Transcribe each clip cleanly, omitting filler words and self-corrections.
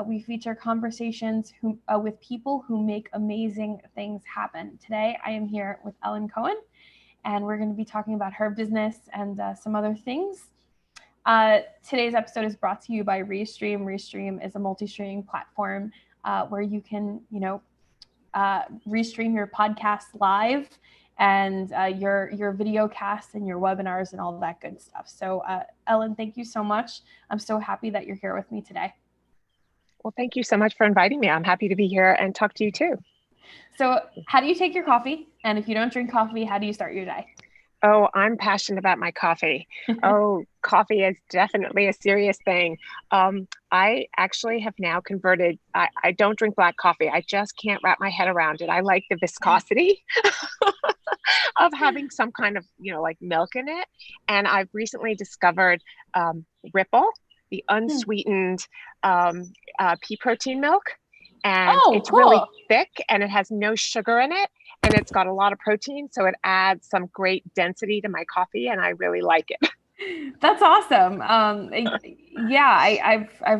we feature conversations with people who make amazing things happen. Today, I am here with Ellen Cohen, and we're going to be talking about her business and some other things. Today's episode is brought to you by Restream. Restream is a multi-streaming platform where you can, restream your podcast live and your video casts and your webinars and all of that good stuff. So Ellen, thank you so much. I'm so happy that you're here with me today. Well, thank you so much for inviting me. I'm happy to be here and talk to you too. So how do you take your coffee? And if you don't drink coffee, how do you start your day? Oh, I'm passionate about my coffee. Oh, coffee is definitely a serious thing. I actually have now converted. I don't drink black coffee. I just can't wrap my head around it. I like the viscosity of having some kind of, like milk in it. And I've recently discovered Ripple, the unsweetened pea protein milk. And it's cool. really thick and it has no sugar in it. And it's got a lot of protein, so it adds some great density to my coffee, and I really like it. That's awesome. I've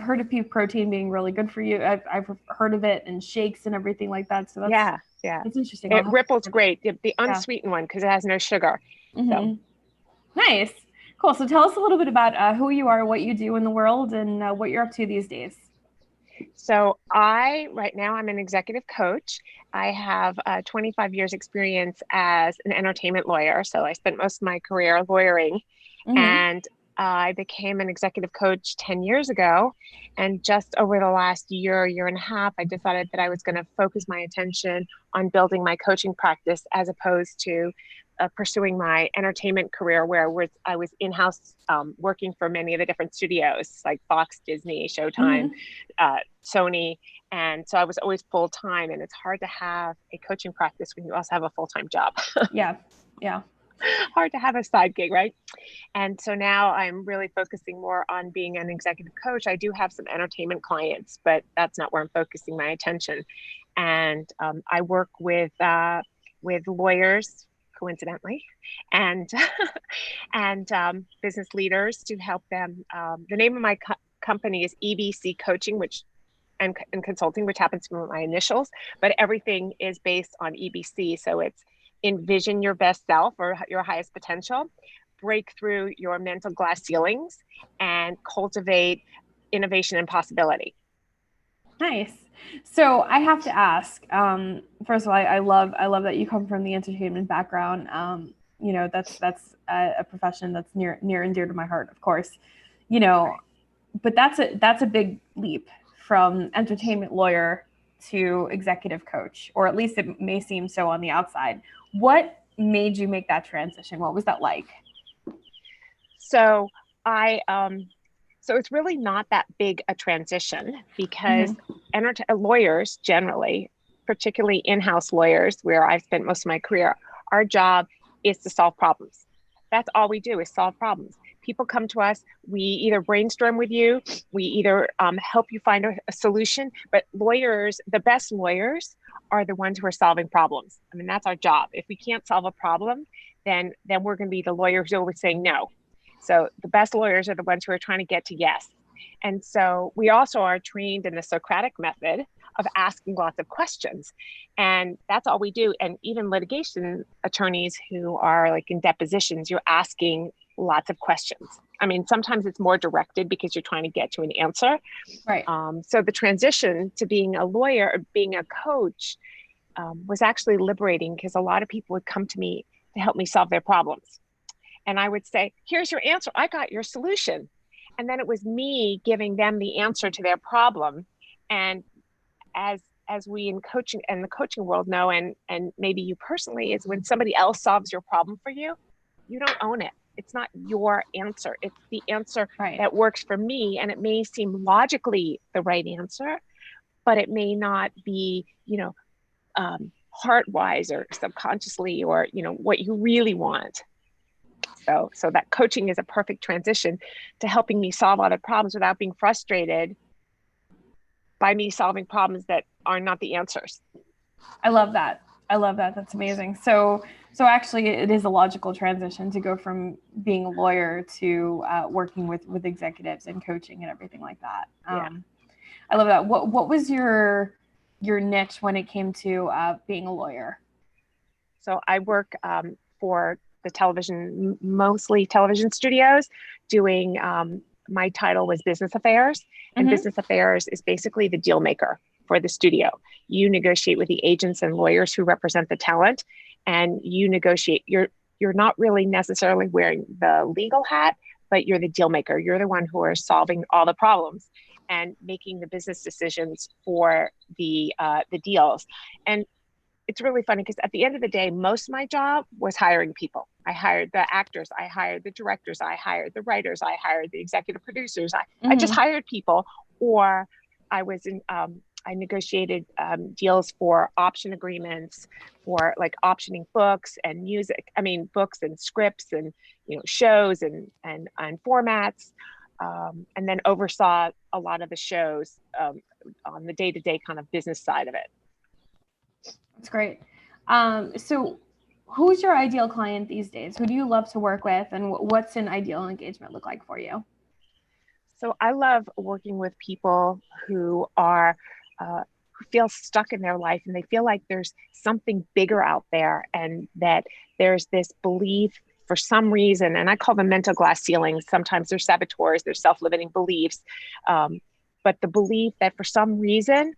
heard of pea protein being really good for you. I've heard of it in shakes and everything like that. So that's that's interesting. Ripple's great, the unsweetened one, because it has no sugar. Mm-hmm. So. Nice, cool. So tell us a little bit about who you are, what you do in the world, and what you're up to these days. So right now I'm an executive coach. I have 25 years experience as an entertainment lawyer. So I spent most of my career lawyering, and I became an executive coach 10 years ago. And just over the last year and a half, I decided that I was going to focus my attention on building my coaching practice as opposed to pursuing my entertainment career, where I was in-house working for many of the different studios like Fox, Disney, Showtime, Sony. And so I was always full-time, and it's hard to have a coaching practice when you also have a full-time job. Yeah. Hard to have a side gig, right? And so now I'm really focusing more on being an executive coach. I do have some entertainment clients, but that's not where I'm focusing my attention. And I work with lawyers, coincidentally, and business leaders to help them. The name of my company is EBC Coaching, and Consulting, which happens to be my initials, but everything is based on EBC. So it's envision your best self or your highest potential, break through your mental glass ceilings, and cultivate innovation and possibility. Nice. So I have to ask, first of all, I love that you come from the entertainment background. That's a profession that's near and dear to my heart, of course, but that's a big leap from entertainment lawyer to executive coach, or at least it may seem so on the outside. What made you make that transition? What was that like? So so it's really not that big a transition, because lawyers generally, particularly in-house lawyers, where I've spent most of my career, our job is to solve problems. That's all we do, is solve problems. People come to us, we either brainstorm with you, we either help you find a solution, but lawyers, the best lawyers are the ones who are solving problems. I mean, that's our job. If we can't solve a problem, then we're going to be the lawyers who are always saying no. So the best lawyers are the ones who are trying to get to yes. And so we also are trained in the Socratic method of asking lots of questions. And that's all we do. And even litigation attorneys who are like in depositions, you're asking lots of questions. I mean, sometimes it's more directed because you're trying to get to an answer. Right. So the transition to being a lawyer or being a coach was actually liberating, because a lot of people would come to me to help me solve their problems. And I would say, here's your answer. I got your solution. And then it was me giving them the answer to their problem. And as we in coaching and the coaching world know, and maybe you personally, is when somebody else solves your problem for you, you don't own it. It's not your answer. It's the answer that works for me. And it may seem logically the right answer, but it may not be, heart-wise or subconsciously, or, what you really want. So that coaching is a perfect transition to helping me solve other problems without being frustrated by me solving problems that are not the answers. I love that. That's amazing. So actually it is a logical transition to go from being a lawyer to working with executives and coaching and everything like that. I love that. What was your niche when it came to being a lawyer? So I work for the television, mostly television studios, doing, my title was business affairs. And business affairs is basically the deal maker for the studio. You negotiate with the agents and lawyers who represent the talent, and you negotiate. You're not really necessarily wearing the legal hat, but you're the deal maker. You're the one who are solving all the problems and making the business decisions for the deals. And it's really funny because at the end of the day, most of my job was hiring people. I hired the actors, I hired the directors, I hired the writers, I hired the executive producers. I just hired people, or I was in, I negotiated deals for option agreements for like optioning books and music. I mean, books and scripts and, shows and formats. And then oversaw a lot of the shows on the day-to-day kind of business side of it. That's great. So who's your ideal client these days? Who do you love to work with, and what's an ideal engagement look like for you? So I love working with people who who feel stuck in their life, and they feel like there's something bigger out there, and that there's this belief for some reason, and I call them mental glass ceilings. Sometimes they're saboteurs, they're self-limiting beliefs. But the belief that for some reason,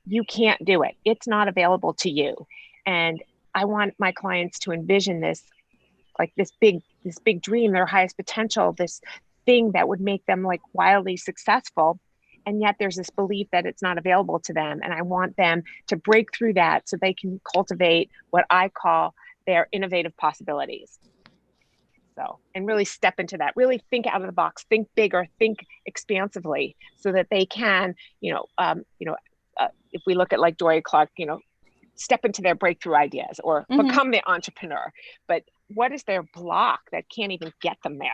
you can't do it. It's not available to you. And I want my clients to envision this, like this big dream, their highest potential, this thing that would make them like wildly successful. And yet there's this belief that it's not available to them. And I want them to break through that so they can cultivate what I call their innovative possibilities. So, and really step into that, really think out of the box, think bigger, think expansively, so that they can, if we look at like Dory Clark, step into their breakthrough ideas or become the entrepreneur. But what is their block that can't even get them there?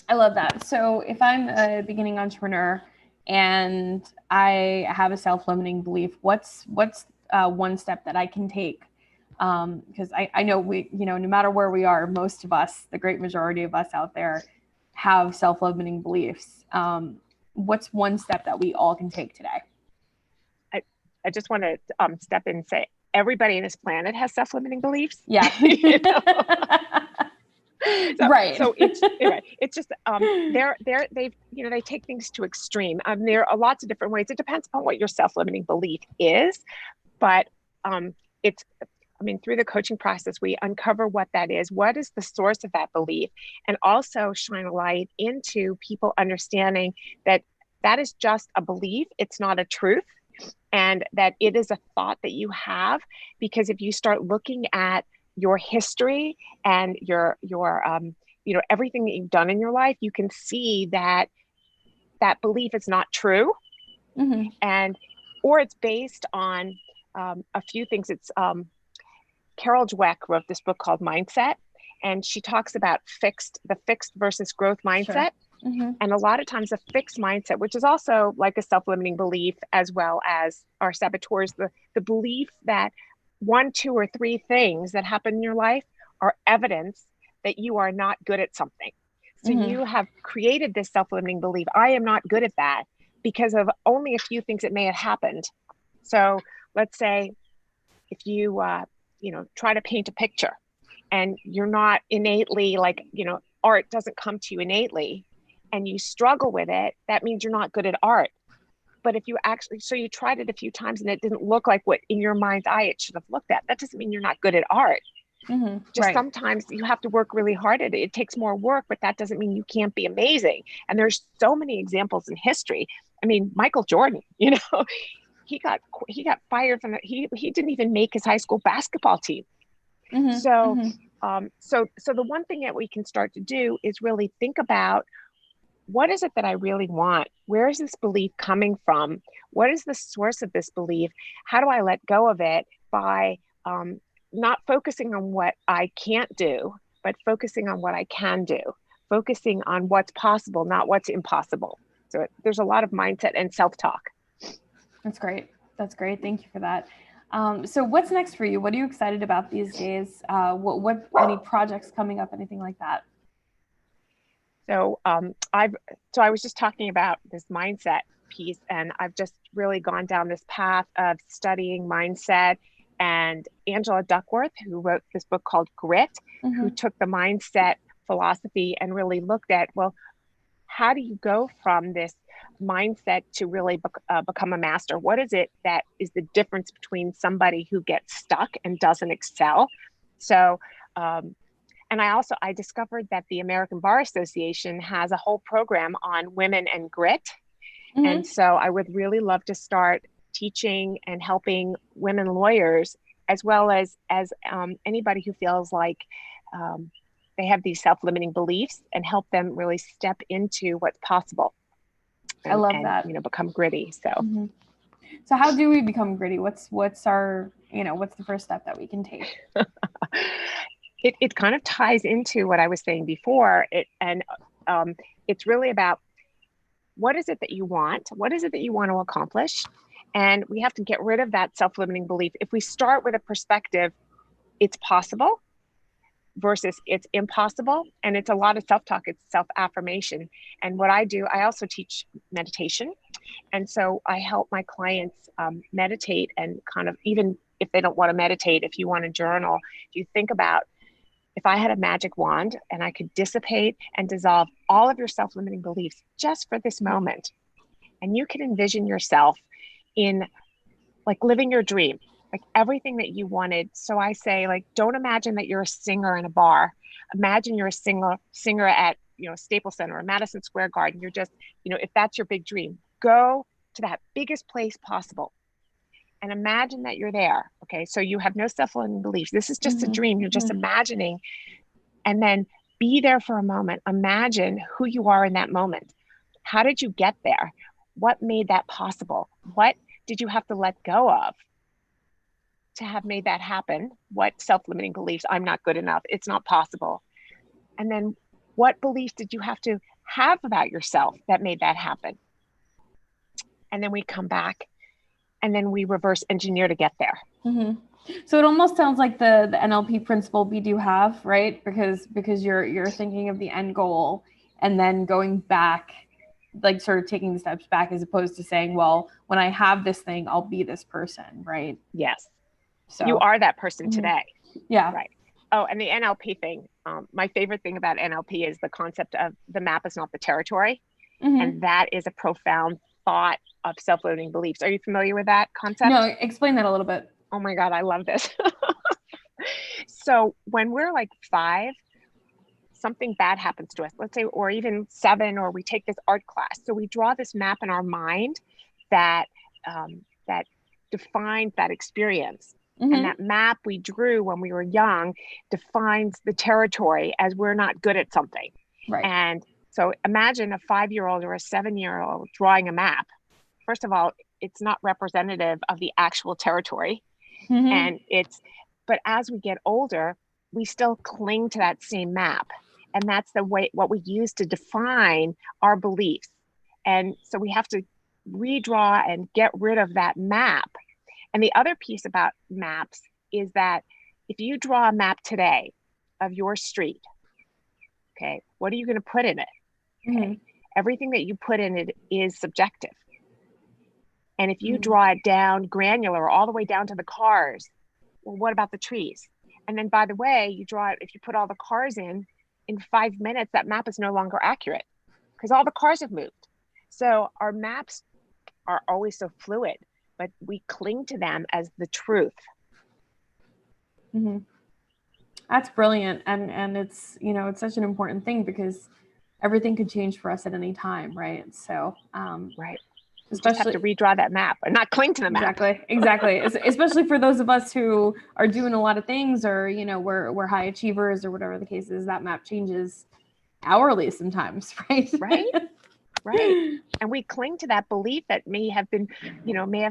I love that. So if I'm a beginning entrepreneur and I have a self-limiting belief, what's one step that I can take? Because I know no matter where we are, most of us, the great majority of us out there, have self-limiting beliefs. What's one step that we all can take today? I just want to step in and say everybody on this planet has self-limiting beliefs. Yeah. Right. So it's just they take things to extreme. There are lots of different ways. It depends upon what your self-limiting belief is, but through the coaching process, we uncover what that is. What is the source of that belief? And also shine a light into people understanding that that is just a belief. It's not a truth. And that it is a thought that you have, because if you start looking at your history and your everything that you've done in your life, you can see that belief is not true, or it's based on a few things. It's Carol Dweck wrote this book called Mindset, and she talks about the fixed versus growth mindset. Sure. And a lot of times a fixed mindset, which is also like a self-limiting belief, as well as our saboteurs, the belief that 1, 2, or 3 things that happen in your life are evidence that you are not good at something. So you have created this self-limiting belief. I am not good at that because of only a few things that may have happened. So let's say if you, try to paint a picture and you're not innately art doesn't come to you innately, and you struggle with it, that means you're not good at art. But if you you tried it a few times and it didn't look like what in your mind's eye it should have looked at, that doesn't mean you're not good at art. Sometimes you have to work really hard at it. It takes more work, but that doesn't mean you can't be amazing. And there's so many examples in history. I mean, Michael Jordan, he got fired from he didn't even make his high school basketball team. So the one thing that we can start to do is really think about, what is it that I really want? Where is this belief coming from? What is the source of this belief? How do I let go of it by not focusing on what I can't do, but focusing on what I can do, focusing on what's possible, not what's impossible. So there's a lot of mindset and self-talk. That's great. Thank you for that. So what's next for you? What are you excited about these days? What any projects coming up, anything like that? So I was just talking about this mindset piece, and I've just really gone down this path of studying mindset. And Angela Duckworth, who wrote this book called Grit, who took the mindset philosophy and really looked at, well, how do you go from this mindset to really become a master? What is it that is the difference between somebody who gets stuck and doesn't excel? So, and I discovered that the American Bar Association has a whole program on women and grit. And so I would really love to start teaching and helping women lawyers, as well as anybody who feels like they have these self-limiting beliefs, and help them really step into what's possible. I love that. Become gritty. So, so how do we become gritty? What's our, what's the first step that we can take? It kind of ties into what I was saying before. It's really about, what is it that you want? What is it that you want to accomplish? And we have to get rid of that self-limiting belief. If we start with a perspective, it's possible versus it's impossible. And it's a lot of self-talk, it's self-affirmation. And what I do, I also teach meditation. And so I help my clients meditate, and kind of, even if they don't want to meditate, if you want to journal, you think about, if I had a magic wand and I could dissipate and dissolve all of your self-limiting beliefs just for this moment, and you can envision yourself in like living your dream, like everything that you wanted. So I say, like, don't imagine that you're a singer in a bar. Imagine you're a singer at, Staples Center or Madison Square Garden. You're just, if that's your big dream, go to that biggest place possible and imagine that you're there. Okay. So you have no self-limiting beliefs. This is just a dream. You're just imagining, and then be there for a moment. Imagine who you are in that moment. How did you get there? What made that possible? What did you have to let go of to have made that happen? What self-limiting beliefs? I'm not good enough. It's not possible. And then what beliefs did you have to have about yourself that made that happen? And then we come back, and then we reverse engineer to get there. So it almost sounds like the NLP principle we do have, right? Because you're thinking of the end goal and then going back, like sort of taking the steps back, as opposed to saying, well, when I have this thing, I'll be this person, right? Yes. So you are that person today. Yeah. Right. Oh, and the NLP thing, my favorite thing about NLP is the concept of the map is not the territory. And that is a profound thought of self-limiting beliefs. Are you familiar with that concept? No, explain that a little bit. Oh my God, I love this. So when we're like 5, something bad happens to us, let's say, or even 7, or we take this art class. So we draw this map in our mind that defines that experience. And that map we drew when we were young defines the territory as we're not good at something. Right. And so imagine a 5-year-old or a 7-year-old drawing a map. First of all, it's not representative of the actual territory. But as we get older, we still cling to that same map. And that's what we use to define our beliefs. And so we have to redraw and get rid of that map. And the other piece about maps is that if you draw a map today of your street, okay, what are you going to put in it? Okay. Everything that you put in it is subjective. And if you draw it down granular, all the way down to the cars, well, what about the trees? And then, by the way, you draw it, if you put all the cars in 5 minutes, that map is no longer accurate because all the cars have moved. So our maps are always so fluid, but we cling to them as the truth. That's brilliant. And it's, it's such an important thing because everything could change for us at any time. Right. So, right. We just have to redraw that map and not cling to the map. Exactly. Especially for those of us who are doing a lot of things, or, we're high achievers or whatever the case is, that map changes hourly sometimes. Right. Right. And we cling to that belief that may have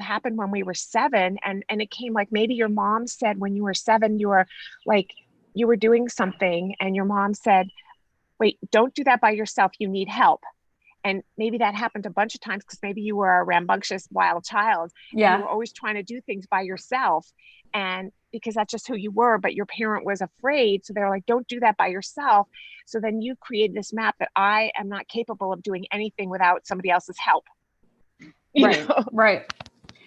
happened when we were 7. And it came, like, maybe your mom said when you were 7, you were doing something and your mom said, wait, don't do that by yourself. You need help. And maybe that happened a bunch of times because maybe you were a rambunctious wild child. Yeah. And you were always trying to do things by yourself. And because that's just who you were, but your parent was afraid. So they're like, don't do that by yourself. So then you create this map that I am not capable of doing anything without somebody else's help. Right. Right.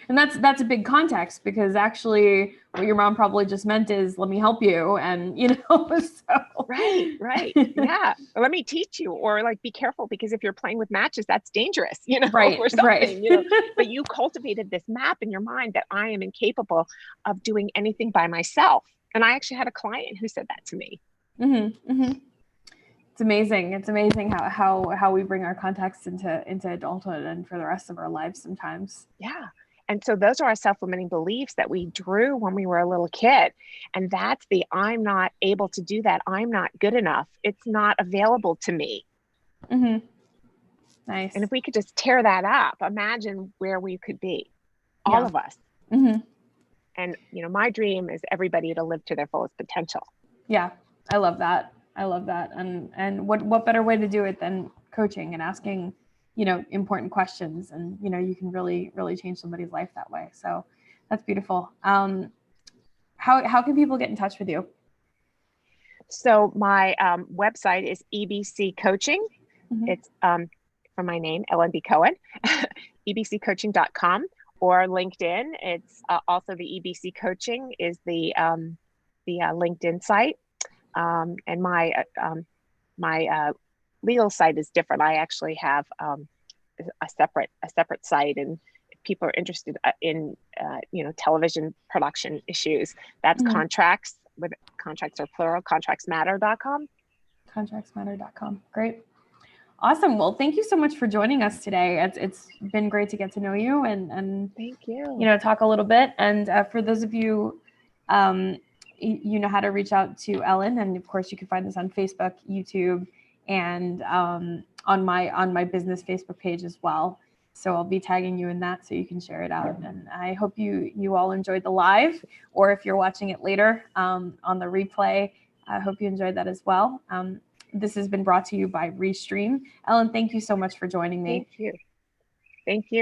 And that's a big context, because actually what your mom probably just meant is, let me help you. And, so. Right. Yeah. Let me teach you, or like, be careful, because if you're playing with matches, that's dangerous, Right. or Right. something. But you cultivated this map in your mind that I am incapable of doing anything by myself. And I actually had a client who said that to me. Mm-hmm. Mm-hmm. It's amazing. It's amazing how we bring our context into adulthood and for the rest of our lives sometimes. Yeah. And so those are our self-limiting beliefs that we drew when we were a little kid. And that's the, I'm not able to do that. I'm not good enough. It's not available to me. Mm-hmm. Nice. And if we could just tear that up, imagine where we could be, all Yeah. of us. Mm-hmm. And, my dream is everybody to live to their fullest potential. Yeah. I love that. And what better way to do it than coaching and asking, important questions, and, you can really, really change somebody's life that way. So that's beautiful. How can people get in touch with you? So my website is EBC Coaching. Mm-hmm. It's from my name, Ellen B. Cohen, ebccoaching.com, or LinkedIn. It's also the EBC Coaching is the LinkedIn site. And my legal site is different. I actually have a separate site, and if people are interested in television production issues, that's Mm-hmm. contracts, with contracts are plural, contractsmatter.com. Contractsmatter.com. Great. Awesome. Well, thank you so much for joining us today. It's been great to get to know you and Thank you. Talk a little bit. And for those of you, you know how to reach out to Ellen, and of course you can find us on Facebook, YouTube, and on my business Facebook page as well. So I'll be tagging you in that so you can share it out. And I hope you all enjoyed the live, or if you're watching it later on the replay, I hope you enjoyed that as well. This has been brought to you by Restream. Ellen, thank you so much for joining me. Thank you. Thank you.